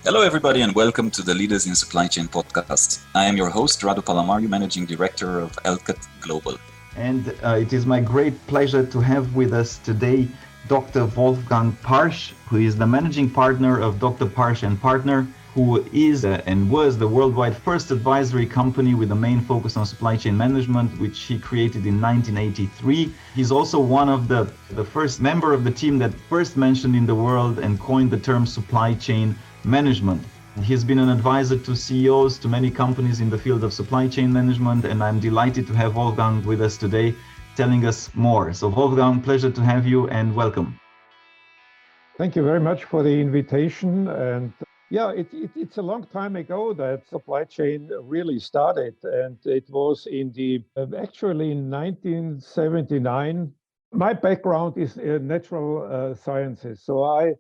Hello, everybody, and welcome to the Leaders in Supply Chain podcast. I am your host, Radu Palamariu, Managing Director of Elkat Global. And it is my great pleasure to have with us today Dr. Wolfgang Parsch, who is the Managing Partner of Dr. Parsch & Partner, who is and was the worldwide first advisory company with a main focus on supply chain management, which he created in 1983. He's also one of the first member of the team that first mentioned in the world and coined the term supply chain management. He's been an advisor to CEOs, to many companies in the field of supply chain management, and I'm delighted to have Wolfgang with us today, telling us more. So Wolfgang, pleasure to have you and welcome. Thank you very much for the invitation. And yeah, it's a long time ago that supply chain really started, and it was actually in 1979. My background is natural sciences, so I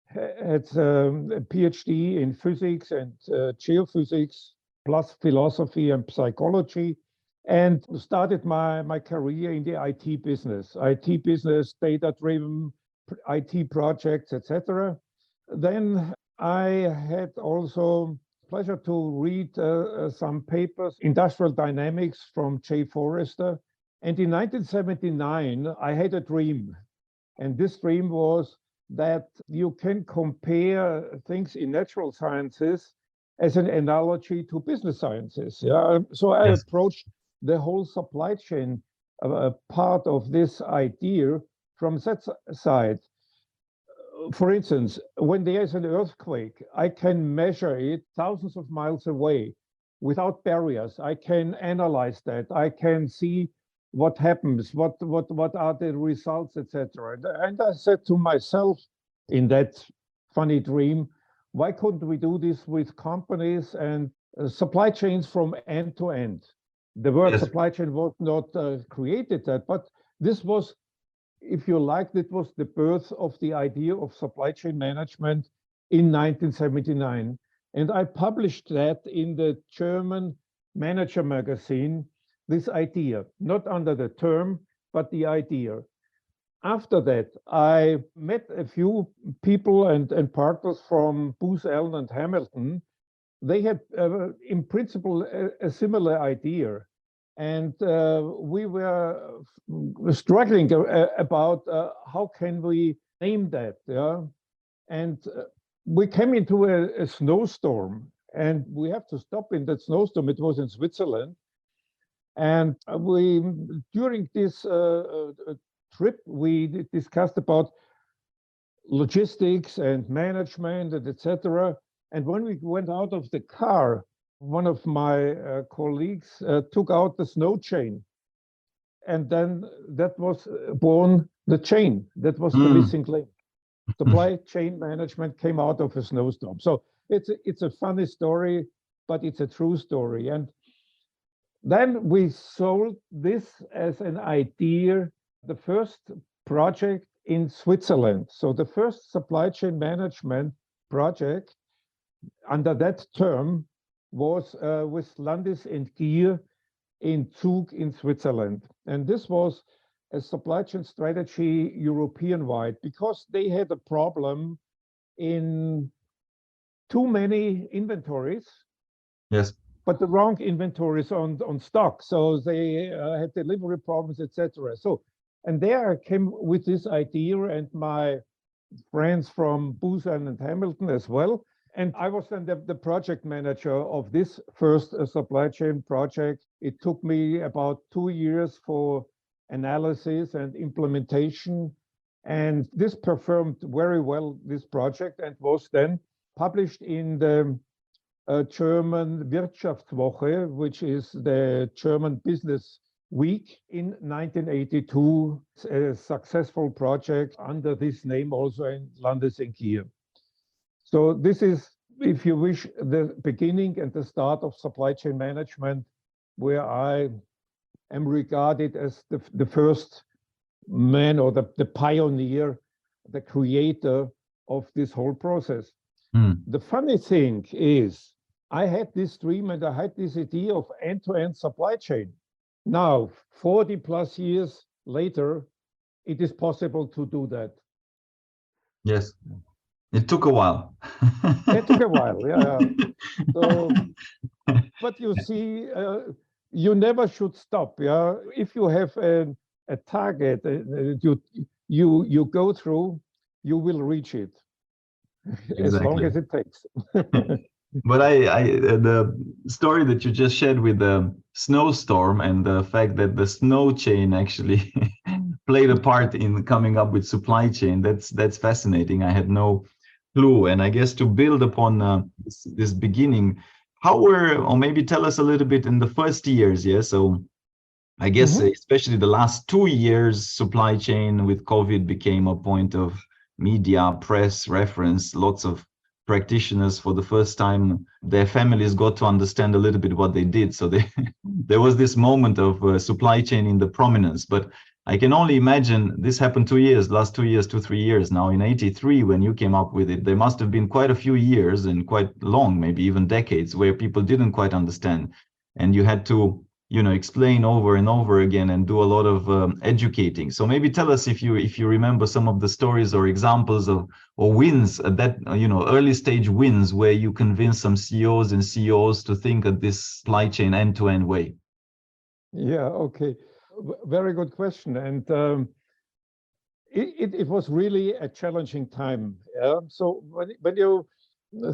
had a PhD in physics and geophysics, plus philosophy and psychology, and started my career in the IT business, data-driven IT projects, etc. Then I had also pleasure to read some papers, Industrial Dynamics from Jay Forrester. And in 1979, I had a dream. And this dream was that you can compare things in natural sciences as an analogy to business sciences. Yeah? So I approached the whole supply chain part of this idea from that side. For instance, when there is an earthquake, I can measure it thousands of miles away without barriers. I can analyze that. I can see what happens, what are the results, etc. And I said to myself in that funny dream, why couldn't we do this with companies and supply chains from end to end? The word supply chain was not created that, but this was, if you like, it was the birth of the idea of supply chain management in 1979. And I published that in the German Manager magazine, this idea, not under the term, but the idea. After that, I met a few people and partners from Booz Allen and Hamilton. They had, in principle, a similar idea. And we were struggling about how can we name that, yeah? And we came into a snowstorm, and we have to stop in that snowstorm. It was in Switzerland. And during this trip, we discussed about logistics and management and etc. And when we went out of the car, one of my colleagues took out the snow chain. And then that was born the chain. That was the missing link. Supply chain management came out of a snowstorm. So it's a funny story, but it's a true story. And then we sold this as an idea, the first project in Switzerland. So the first supply chain management project under that term was with Landis & Gyr in Zug in Switzerland. And this was a supply chain strategy European-wide because they had a problem in too many inventories. Yes. But the wrong inventories on stock. So they had delivery problems, etc. So, and there I came with this idea and my friends from Booz Allen and Hamilton as well. And I was then the project manager of this first supply chain project. It took me about 2 years for analysis and implementation. And this performed very well, this project, and was then published in the German Wirtschaftswoche, which is the German Business Week in 1982, a successful project under this name also in Landis & Gyr. So this is, if you wish, the beginning and the start of supply chain management, where I am regarded as the first man or the pioneer, the creator of this whole process. The funny thing is, I had this dream and I had this idea of end-to-end supply chain. Now, 40 plus years later, it is possible to do that. Yes. It took a while. It took a while, yeah. So, but you see, you never should stop, yeah. If you have a target you go through, you will reach it as long Exactly. as it takes. But the story that you just shared with the snowstorm and the fact that the snow chain actually played a part in coming up with supply chain, that's fascinating. I had no clue. And I guess to build upon this beginning, how were, or maybe tell us a little bit in the first years, yeah? So I guess Mhm. especially the last 2 years, supply chain with COVID became a point of media, press, reference. Lots of practitioners for the first time, their families got to understand a little bit what they did. So they, there was this moment of supply chain in the prominence. But I can only imagine this happened 2 years, last 2 years, 3 years now. In '83, when you came up with it, there must have been quite a few years and quite long, maybe even decades, where people didn't quite understand. And you had to explain over and over again and do a lot of educating. So maybe tell us if you remember some of the stories or examples of or wins at that early stage wins where you convince some CEOs and CEOs to think of this supply chain end-to-end way. Yeah, okay. Very good question. And it was really a challenging time. Yeah? So when you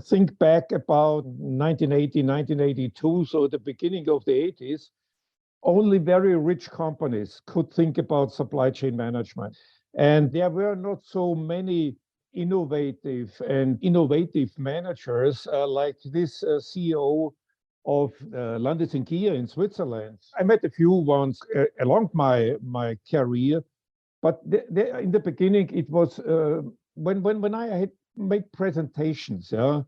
think back about 1980, 1982, so the beginning of the 80s, only very rich companies could think about supply chain management. And there were not so many innovative managers like this CEO of Landis+Gyr in Switzerland. I met a few ones along my career, but in the beginning, it was when I had made presentations, yeah,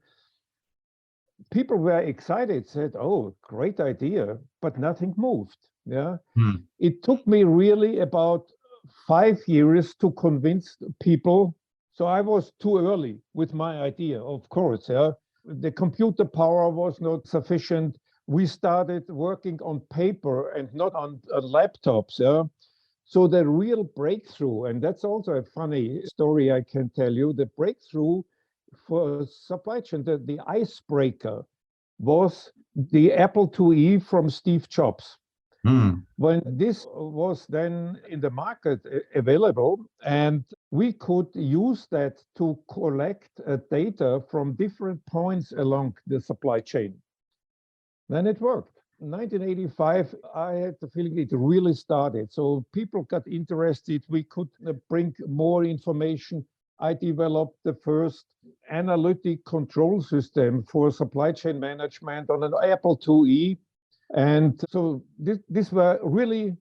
people were excited, said, "Oh, great idea," but nothing moved. Yeah, Hmm. it took me really about 5 years to convince people. So I was too early with my idea, of course. Yeah, the computer power was not sufficient. We started working on paper and not on laptops. Yeah, so the real breakthrough, and that's also a funny story I can tell you, the breakthrough for supply chain, the icebreaker was the Apple IIe from Steve Jobs. Hmm. When this was then in the market available, and we could use that to collect data from different points along the supply chain, then it worked. 1985, I had the feeling it really started. So people got interested. We could bring more information. I developed the first analytic control system for supply chain management on an Apple IIe. And so these were really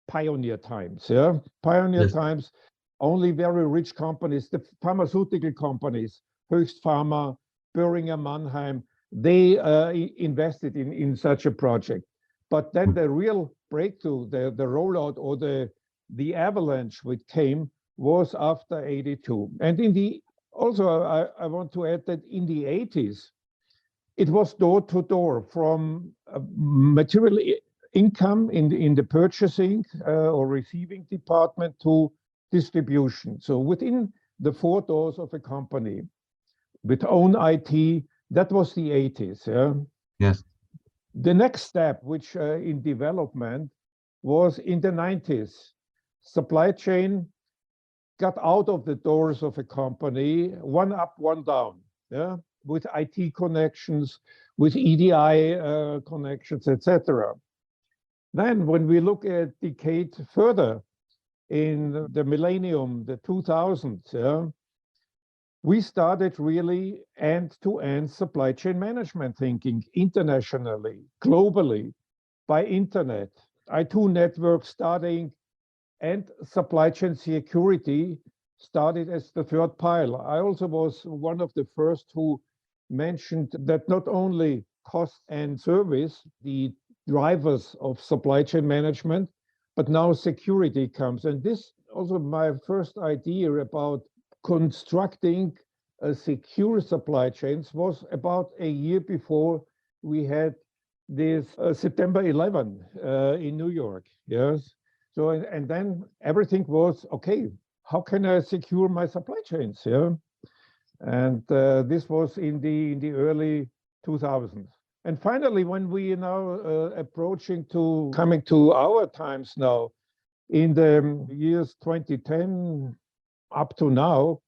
pioneer times. Yeah, pioneer Yes. times. Only very rich companies, the pharmaceutical companies, Höchst Pharma, Boehringer Mannheim, they invested in such a project. But then the real breakthrough, the rollout or the avalanche which came was after 82. And also I want to add that in the 80s, it was door to door from material income in the purchasing or receiving department to distribution. So within the four doors of a company with own IT, that was the 80s. Yeah? Yes. The next step, which in development was in the 90s, supply chain got out of the doors of a company, one up, one down. Yeah, with IT connections, with EDI connections, etc. Then, when we look a decade further in the millennium, the 2000s, yeah, we started really end-to-end supply chain management thinking internationally, globally, by internet, I2 network starting, and supply chain security started as the third pile. I also was one of the first who mentioned that not only cost and service, the drivers of supply chain management, but now security comes. And this also my first idea about constructing a secure supply chains was about a year before we had this September 11 in New York. Yes. So, and then everything was okay. How can I secure my supply chains? Yeah. And this was in the early 2000s. And finally, when we are now approaching to coming to our times now, in the years 2010 up to now,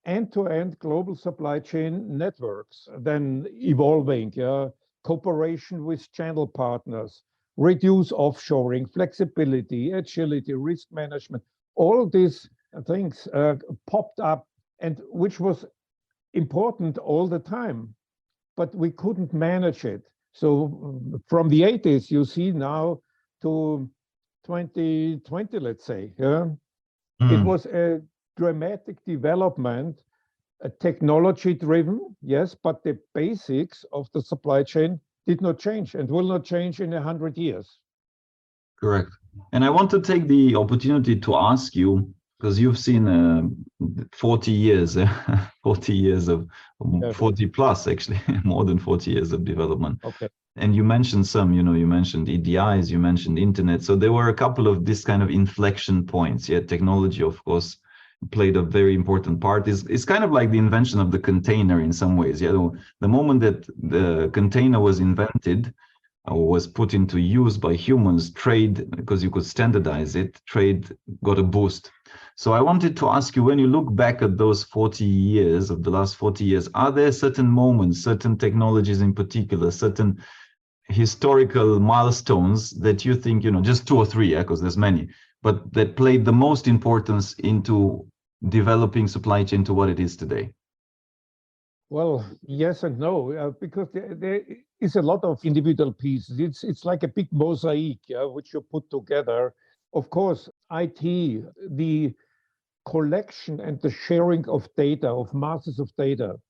end-to-end global supply chain networks, then evolving, cooperation with channel partners, reduce offshoring, flexibility, agility, risk management, all these things popped up, and which was important all the time, but we couldn't manage it. So from the 80s, you see now to 2020, let's say, it was a dramatic development, technology driven, yes, but the basics of the supply chain did not change and will not change in 100 years. Correct. And I want to take the opportunity to ask you, because you've seen 40 years, 40 years of, 40 plus actually, more than 40 years of development. Okay. And you mentioned some, you mentioned EDIs, you mentioned internet. So there were a couple of this kind of inflection points. Yeah, technology, of course, played a very important part. It's kind of like the invention of the container in some ways. Yeah, the moment that the container was invented, was put into use by humans, trade, because you could standardize it, trade got a boost. So I wanted to ask you, when you look back at those 40 years, of the last 40 years, are there certain moments, certain technologies in particular, certain historical milestones that you think, just 2 or 3, because there's many, but that played the most importance into developing supply chain to what it is today? Well, yes and no, because there is a lot of individual pieces. It's like a big mosaic, which you put together. Of course, IT, the collection and the sharing of data, of masses of data,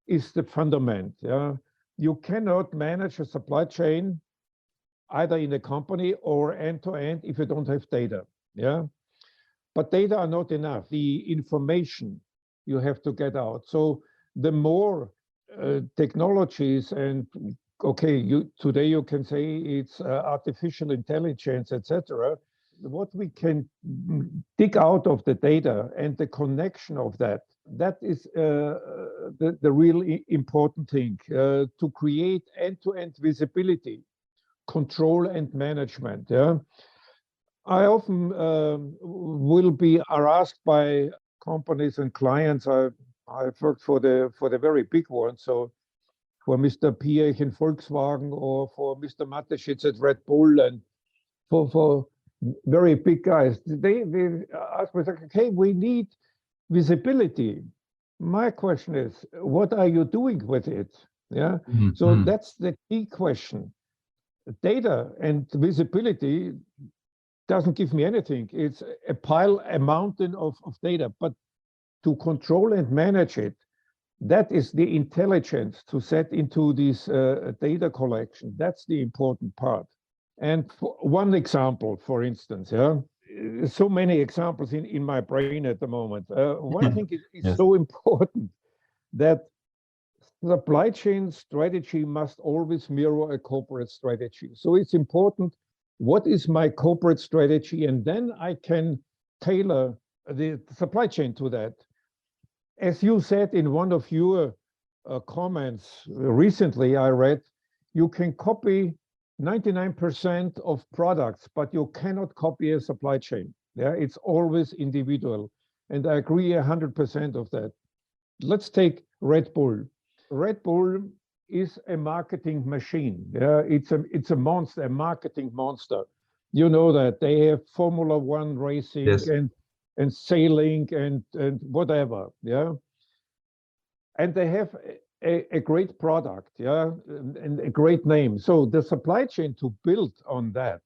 is the fundament. Yeah, you cannot manage a supply chain either in a company or end to end if you don't have data. Yeah, but data are not enough. The information you have to get out. So the more technologies and today you can say it's artificial intelligence, etc. What we can dig out of the data and the connection of that is the real important thing, to create end-to-end visibility, control and management. Yeah, I often will be harassed by companies and clients. I've worked for the very big ones, so for Mr. Piech in Volkswagen or for Mr. Mateschitz at Red Bull, and for very big guys. They ask me, okay, we need visibility. My question is, what are you doing with it? Yeah. Mm-hmm. So that's the key question. Data and visibility doesn't give me anything. It's a mountain of data, but to control and manage it, that is the intelligence to set into this data collection. That's the important part. And for one example, for instance, so many examples in my brain at the moment. One thing is so important, that supply chain strategy must always mirror a corporate strategy. So it's important, what is my corporate strategy? And then I can tailor the supply chain to that. As you said in one of your comments recently, I read, you can copy 99% of products, but you cannot copy a supply chain. Yeah, it's always individual. And I agree 100% of that. Let's take Red Bull. Red Bull is a marketing machine. Yeah, it's a monster, a marketing monster. You know that they have Formula One racing, yes, and sailing and whatever. Yeah, and they have a great product, yeah, and a great name. So the supply chain to build on that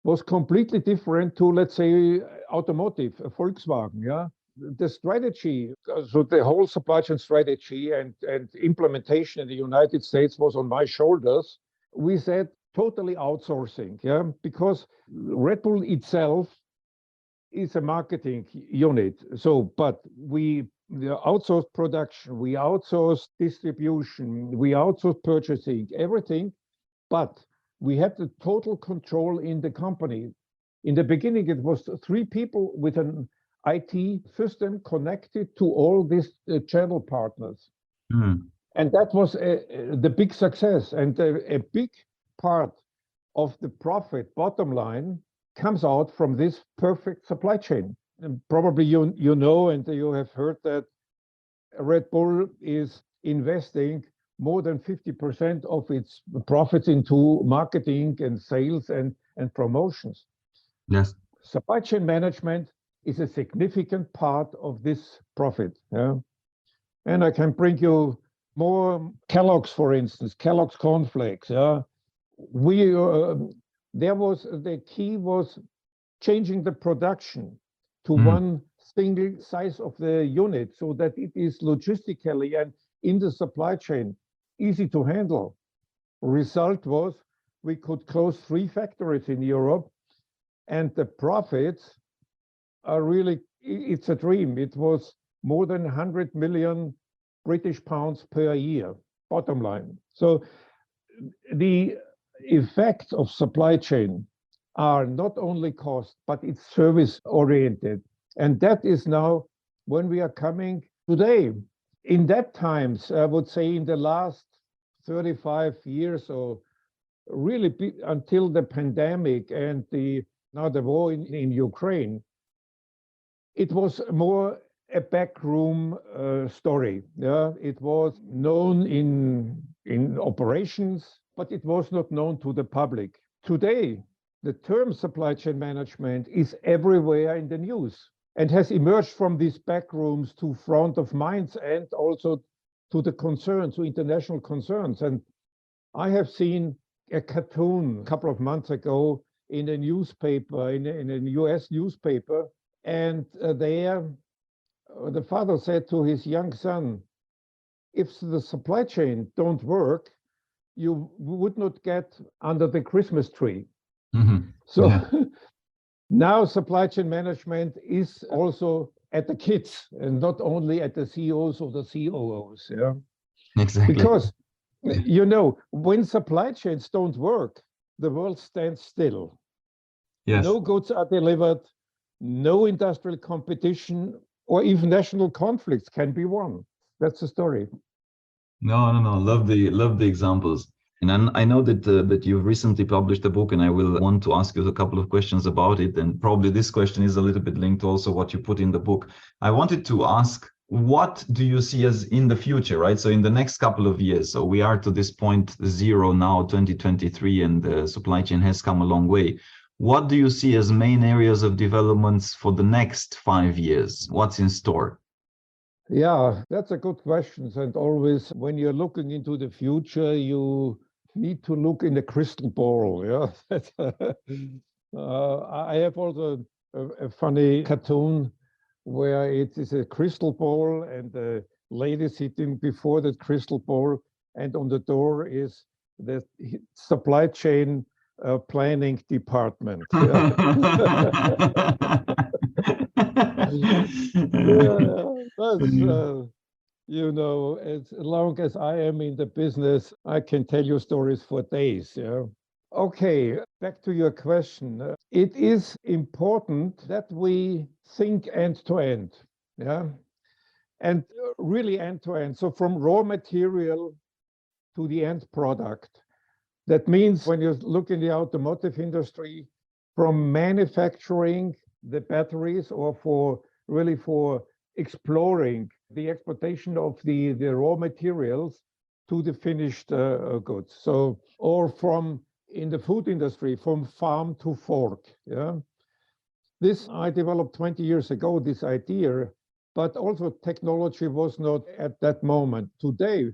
was completely different to, let's say, automotive, Volkswagen, yeah. The strategy, so the whole supply chain strategy and implementation in the United States was on my shoulders. We said totally outsourcing, yeah, because Red Bull itself is a marketing unit. So, but we outsourced production, we outsourced distribution, we outsourced purchasing, everything, but we had the total control in the company. In the beginning, it was 3 people with an IT system connected to all these channel partners. Mm. And that was the big success. And a big part of the profit bottom line comes out from this perfect supply chain. And probably you know, and you have heard that Red Bull is investing more than 50% of its profits into marketing and sales and promotions. Yes. Supply chain management is a significant part of this profit. Yeah? And I can bring you more Kellogg's, for instance, Kellogg's cornflakes. Yeah? The key was changing the production to one single size of the unit so that it is logistically and in the supply chain easy to handle. Result was we could close 3 factories in Europe, and the profits are really, it's a dream. It was more than 100 million British pounds per year, bottom line. So the effects of supply chain are not only cost, but it's service oriented. And that is now when we are coming today. In that times, I would say in the last 35 years or really until the pandemic and now the war in Ukraine, it was more a backroom story. Yeah, it was known in operations, but it was not known to the public. Today, the term supply chain management is everywhere in the news and has emerged from these backrooms to front of minds and also to the concerns, to international concerns. And I have seen a cartoon a couple of months ago in a newspaper, in a US newspaper, and there the father said to his young son, if the supply chain don't work, you would not get under the Christmas tree. Mm-hmm. So Yeah. now supply chain management is also at the kids and not only at the CEOs or the COOs. Yeah, Exactly. because when supply chains don't work, the world stands still. Yes. No goods are delivered, no industrial competition or even national conflicts can be won. That's the story. No. Love the examples. And I know that you've recently published a book, and I will want to ask you a couple of questions about it. And probably this question is a little bit linked to also what you put in the book. I wanted to ask, what do you see as in the future, right? So in the next couple of years, so we are to this point 0 now, 2023, and the supply chain has come a long way. What do you see as main areas of developments for the next 5 years? What's in store? Yeah, that's a good question. And always when you're looking into the future, you need to look in the crystal ball. Yeah, I have also a funny cartoon where it is a crystal ball and the lady sitting before that crystal ball, and on the door is the supply chain planning department. Yeah. That's as long as I am in the business, I can tell you stories for days. Yeah. Okay, back to your question. It is important that we think end to end. Yeah, and really end to end. So from raw material to the end product. That means when you look in the automotive industry, from manufacturing the batteries or for exploring the exploitation of the raw materials to the finished goods. So, or from in the food industry, from farm to fork. Yeah, this I developed 20 years ago, this idea, but also technology was not at that moment. Today,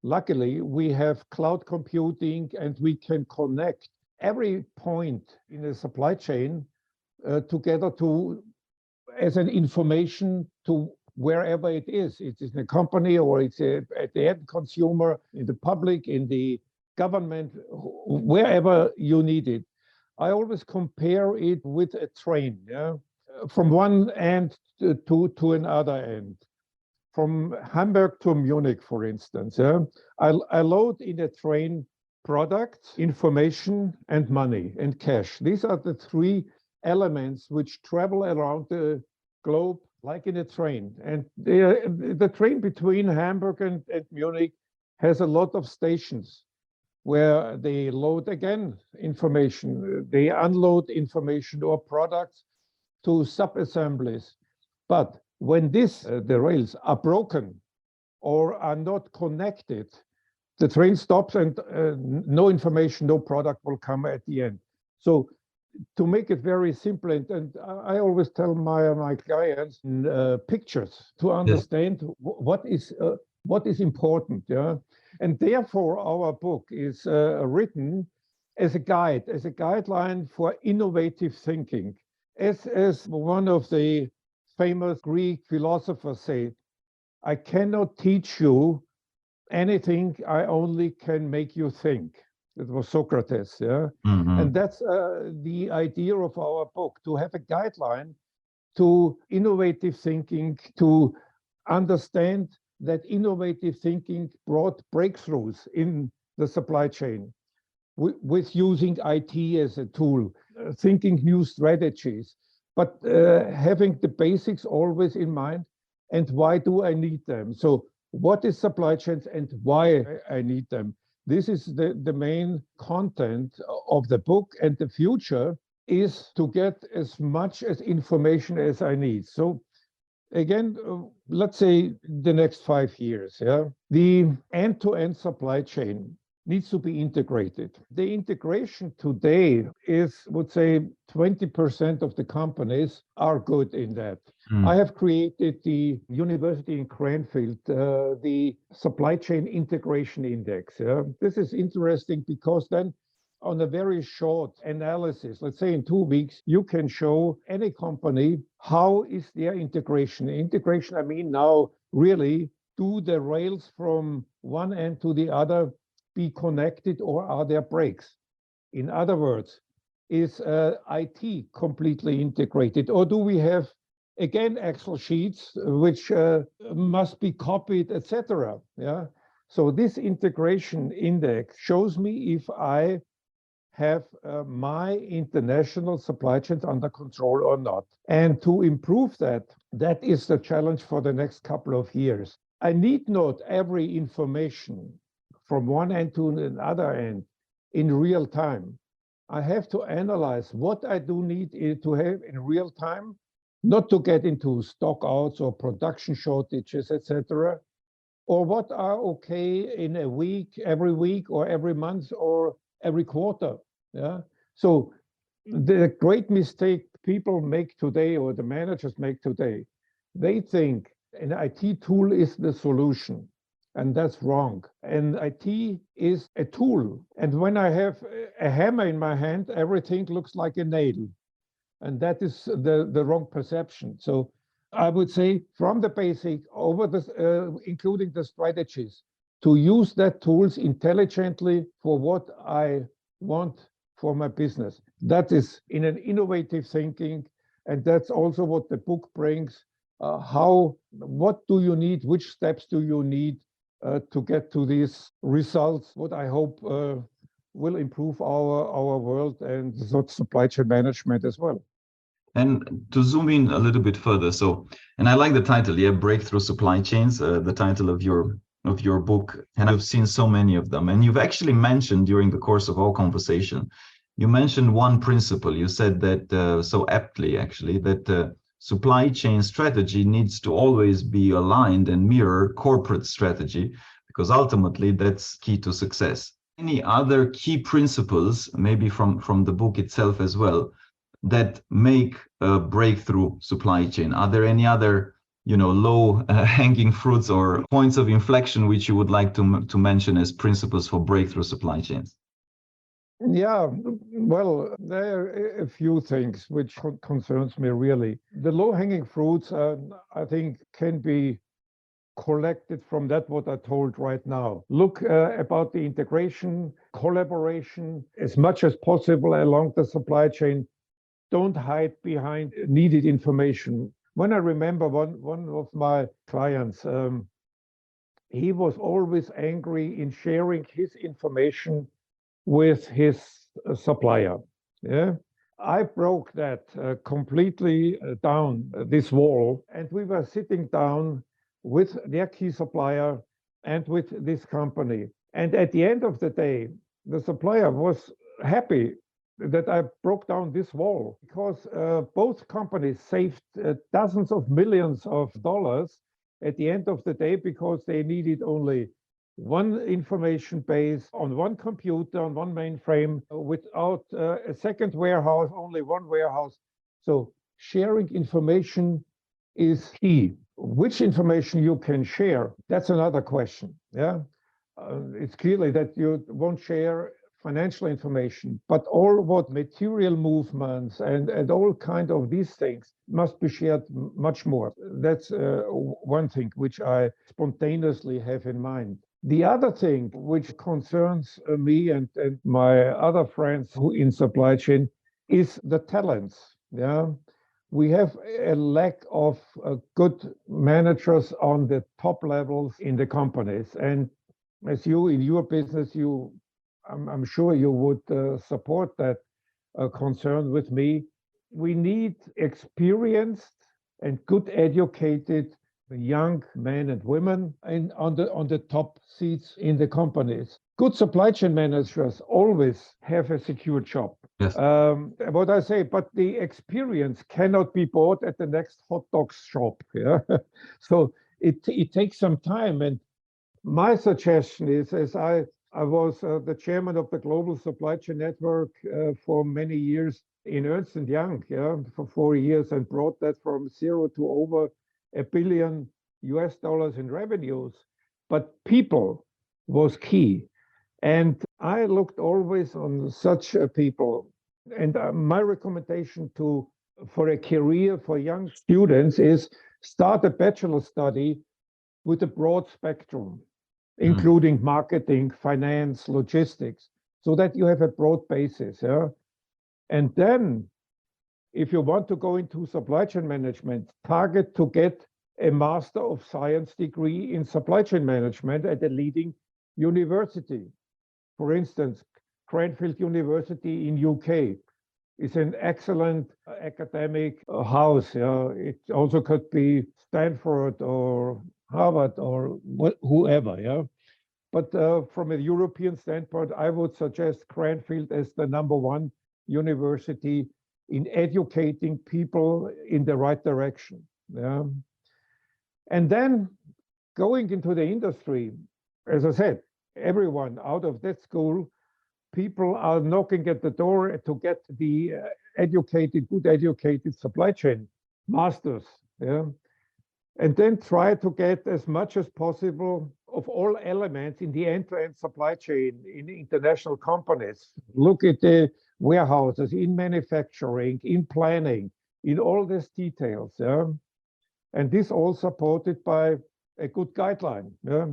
luckily, we have cloud computing and we can connect every point in the supply chain together as an information to wherever it is. It's in a company or it's at the end consumer, in the public, in the government, wherever you need it. I always compare it with a train, yeah? From one end to another end. From Hamburg to Munich, for instance, yeah? I load in a train products, information, and money and cash. These are the three elements which travel around the globe like in a train. And the train between Hamburg and Munich has a lot of stations where they load again information, they unload information or products to sub-assemblies. But when the rails are broken or are not connected, the train stops and no information, no product will come at the end. So to make it very simple, and I always tell my clients pictures to understand what is important. Yeah, and therefore our book is written as a guide, as a guideline for innovative thinking. As one of the famous Greek philosophers said, I cannot teach you anything, I only can make you think. It was Socrates, yeah? Mm-hmm. And that's the idea of our book, to have a guideline to innovative thinking, to understand that innovative thinking brought breakthroughs in the supply chain with using IT as a tool, thinking new strategies, but having the basics always in mind. And why do I need them? So what is supply chains and why I need them? This is the main content of the book, and the future is to get as much as information as I need. So again, let's say the next 5 years, yeah, the end-to-end supply chain needs to be integrated. The integration today is, would say, 20% of the companies are good in that. I have created the university in Cranfield, the Supply Chain Integration Index. Yeah? This is interesting because then on a very short analysis, let's say in 2 weeks, you can show any company how is their integration. Integration, I mean now really, do the rails from one end to the other be connected, or are there breaks? In other words, is IT completely integrated, or do we have again Excel sheets which must be copied, etc.? Yeah. So this integration index shows me if I have my international supply chains under control or not. And to improve that, that is the challenge for the next couple of years. I need not every information from one end to another end in real time. I have to analyze what I do need to have in real time, not to get into stockouts or production shortages, etc., or what are okay in a week, every week, or every month, or every quarter. Yeah. So the great mistake people make today, or the managers make today, they think an IT tool is the solution. And that's wrong. And IT is a tool. And when I have a hammer in my hand, everything looks like a nail. And that is the wrong perception. So I would say from the basic over the, including the strategies, to use that tools intelligently for what I want for my business. That is in an innovative thinking. And that's also what the book brings. What do you need? Which steps do you need to get to these results? What I hope will improve our world and the supply chain management as well. And to zoom in a little bit further, so, and I like the title, yeah, Breakthrough Supply Chains, the title of your book, and I've seen so many of them. And you've actually mentioned during the course of our conversation, you mentioned one principle. You said that so aptly, actually, that supply chain strategy needs to always be aligned and mirror corporate strategy, because ultimately that's key to success. Any other key principles, maybe from the book itself as well, that make a breakthrough supply chain? Are there any other, low hanging fruits or points of inflection which you would like to mention as principles for breakthrough supply chains? Yeah, well, there are a few things which concerns me really. The low-hanging fruits, I think, can be collected from that what I told right now. Look about the integration, collaboration, as much as possible along the supply chain. Don't hide behind needed information. When I remember one of my clients, he was always angry in sharing his information with his supplier. Yeah. I broke that completely down this wall, and we were sitting down with their key supplier and with this company. And at the end of the day, the supplier was happy that I broke down this wall because both companies saved dozens of millions of dollars at the end of the day because they needed only one information base on one computer, on one mainframe, without a second warehouse, only one warehouse. So sharing information is key. Which information you can share, that's another question. Yeah, it's clearly that you won't share financial information, but all what material movements and all kind of these things must be shared much more. That's one thing which I spontaneously have in mind. The other thing which concerns me and my other friends who in supply chain is the talents. Yeah, we have a lack of good managers on the top levels in the companies. And as you in your business, I'm sure you would support that concern with me. We need experienced and good educated young men and women on the top seats in the companies. Good supply chain managers always have a secure job. Yes. What I say, but the experience cannot be bought at the next hot dog shop. Yeah, so it takes some time. And my suggestion is, as I was the chairman of the Global Supply Chain Network for many years in Ernst & Young, yeah, for 4 years, and brought that from zero to over $1 billion in revenues. But people was key. And I looked always on such people. And my recommendation for a career for young students is start a bachelor study with a broad spectrum, including marketing, finance, logistics, so that you have a broad basis. Yeah? And then, if you want to go into supply chain management, target to get a Master of Science degree in supply chain management at a leading university. For instance, Cranfield University in UK is an excellent academic house. Yeah? It also could be Stanford or Harvard or whoever. Yeah? But from a European standpoint, I would suggest Cranfield as the #1 university in educating people in the right direction. Yeah? And then going into the industry, as I said, everyone out of that school, people are knocking at the door to get the good educated supply chain masters. Yeah? And then try to get as much as possible of all elements in the end-to-end supply chain in international companies. Look at the warehouses, in manufacturing, in planning, in all these details. Yeah? And this all supported by a good guideline. Yeah?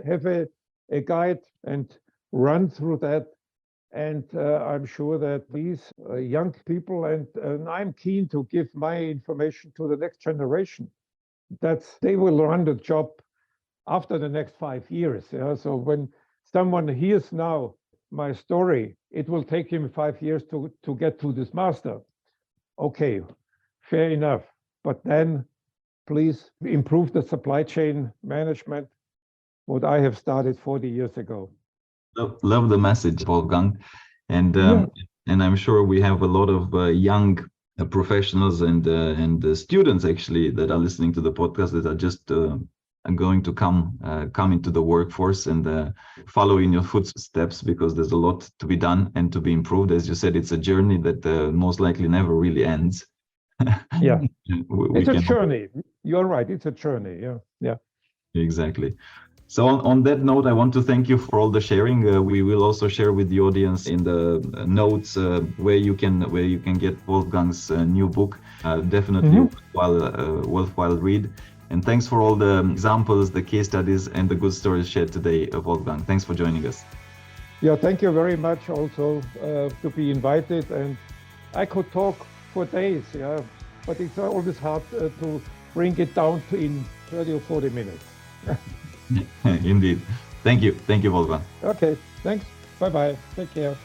Have a guide and run through that. And I'm sure that these young people, and I'm keen to give my information to the next generation, that they will run the job after the next 5 years. Yeah? So when someone hears now my story, it will take him 5 years to get to this master. Okay, fair enough. But then please improve the supply chain management, what I have started 40 years ago. Love the message, Wolfgang. And I'm sure we have a lot of young professionals and students actually that are listening to the podcast that are just going to come into the workforce and follow in your footsteps, because there's a lot to be done and to be improved. As you said, it's a journey that most likely never really ends. Yeah, it's a journey. You're right. It's a journey. Yeah. Exactly. So on that note, I want to thank you for all the sharing. We will also share with the audience in the notes where you can get Wolfgang's new book. Definitely worthwhile read. And thanks for all the examples, the case studies, and the good stories shared today, Wolfgang. Thanks for joining us. Yeah, thank you very much also to be invited. And I could talk for days, yeah, but it's always hard to bring it down to in 30 or 40 minutes. Indeed. Thank you, Wolfgang. Okay, thanks. Bye-bye. Take care.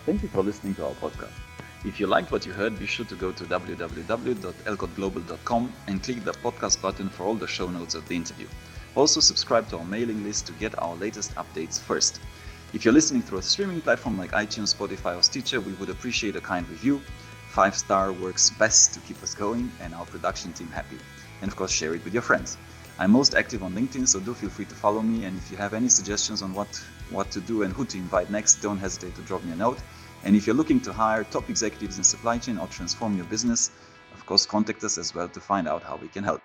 Thank you for listening to our podcast. If you liked what you heard, be sure to go to www.elcotglobal.com and click the podcast button for all the show notes of the interview. Also, subscribe to our mailing list to get our latest updates first. If you're listening through a streaming platform like iTunes, Spotify, or Stitcher, we would appreciate a kind review. 5-star works best to keep us going and our production team happy. And of course, share it with your friends. I'm most active on LinkedIn, so do feel free to follow me. And if you have any suggestions on what to do and who to invite next, don't hesitate to drop me a note. And if you're looking to hire top executives in supply chain or transform your business, of course, contact us as well to find out how we can help.